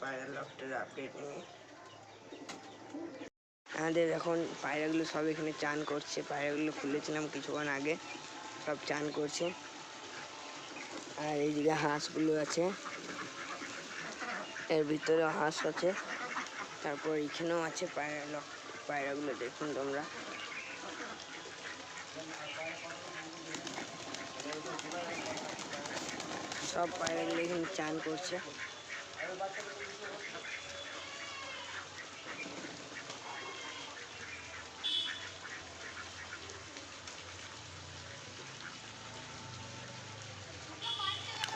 পায়রা লফটের আপডেট নিয়ে। আমাদের এখন পায়রাগুলো সব এখানে চান করছে। পায়রাগুলো খুলেছিলাম কিছুক্ষণ আগে, সব চান করছে। আর এইদিকে হাঁসগুলো আছে, এর ভিতরে হাঁস আছে। তারপর এখানেও আছে পায়রাগুলো দেখুন তোমরা। সব পায়রাগুলো এখানে চান করছে।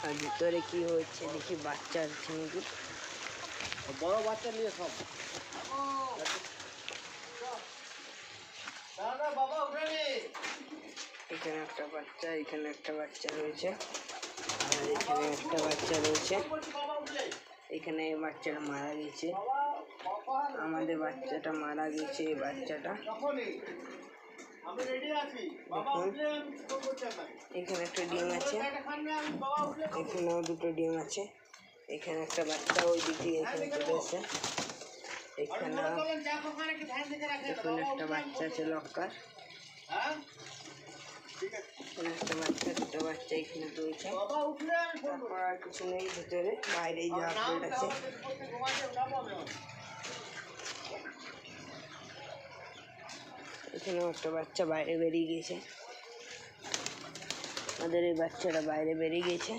আর ভিতরে কি হচ্ছে দেখি, বাচ্চা আছে নাকি, বড় বাচ্চা নিয়ে সব। এখানে একটা বাচ্চা, এখানে একটা বাচ্চা রয়েছে, আর এখানে একটা বাচ্চা রয়েছে। এখানে বাচ্চাটা মারা গেছে, আমাদের বাচ্চাটা মারা গেছে। এই বাচ্চাটা এখানে একটা ডিম আছে, এখানেও দুটো ডিম আছে। এখানে একটা বাচ্চা ওই দিক থেকে এখানে চলে এসে। এখানে একটা বাচ্চা আছে লক্কার, এখানে একটা বাচ্চা, দুটো বাচ্চা এখানে রয়েছে। তারপর আর কিছু নেই ভিতরে, বাইরে যে আপডেট আছে। এখানেও একটা বাচ্চা বাইরে বেরিয়ে গেছে, আমাদের এই বাচ্চাটা বাইরে বেরিয়ে গেছে।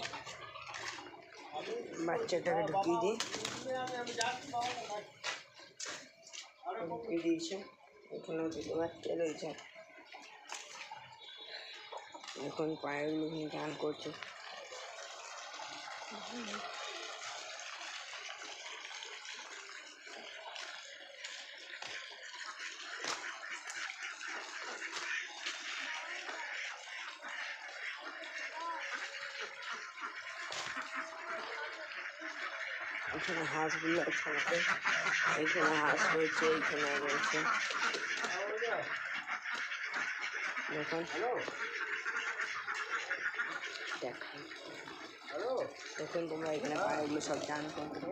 বাচ্চাটাকে ঢুকিয়ে দিয়েছে। এখানেও দুটো বাচ্চা রয়েছে। এখন পায়রাগুলো চান করছে। এখানে হাঁসগুলো আছে, এখানে হাঁস রয়েছে, এখানে রয়েছে দেখুন। দেখুন তোমরা, এখানে পায়রাগুলো সব চান করছে।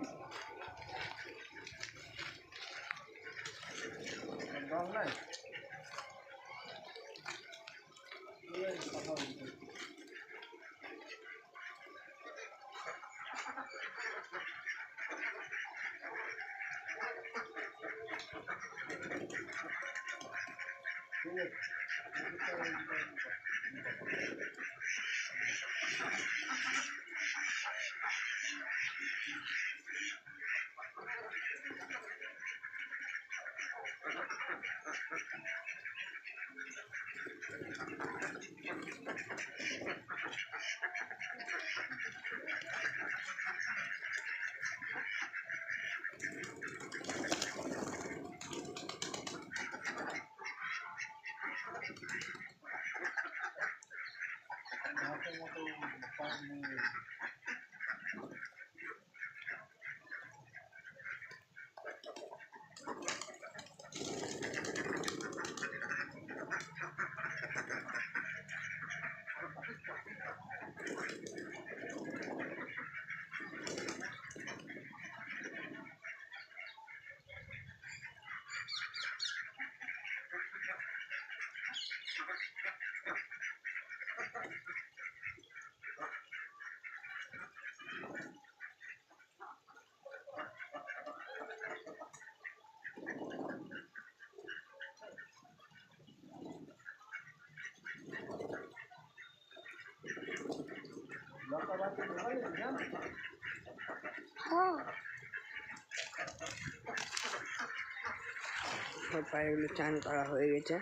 পায়রাগুলো চান করা হয়ে গেছে।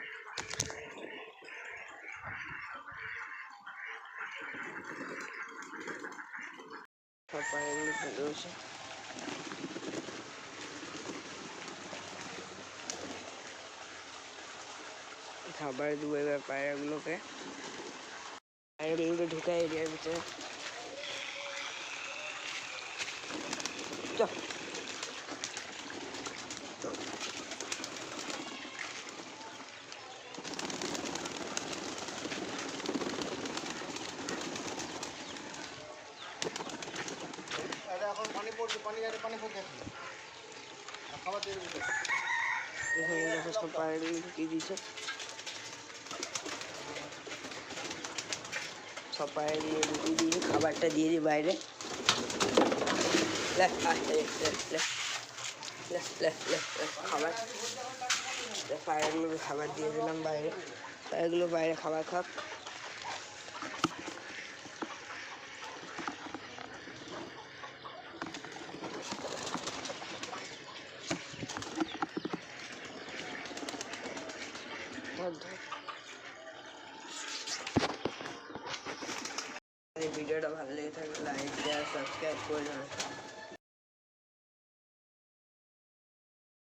সব পায়রাগুলো চলে গেছে। খাবার দেবো এবার পায়রাগুলোকে ঢুকায় এরিয়ার ভিতরে। চল এখন পানি পড়ছে, পানি যাবে, পানি পড়ছে এখন। আর খাবার দিয়ে দিতে। এখানে দেখো সব পায়রাগুলো ঢুকিয়ে দিয়েছে, সব পায়রাগুলো ঢুকিয়ে দিয়ে খাবারটা দিয়ে দিই বাইরে। লে, আয়, লে, লে, লে, লে, লে, লে, লে, খাবার পায়রাগুলোকে খাবার দিয়ে দিলাম বাইরে, পায়রাগুলো বাইরে খাবার খাক। ভিডিওটা ভালো লেগে থাকলে লাইক শেয়ার সাবস্ক্রাইব করে দেবেন।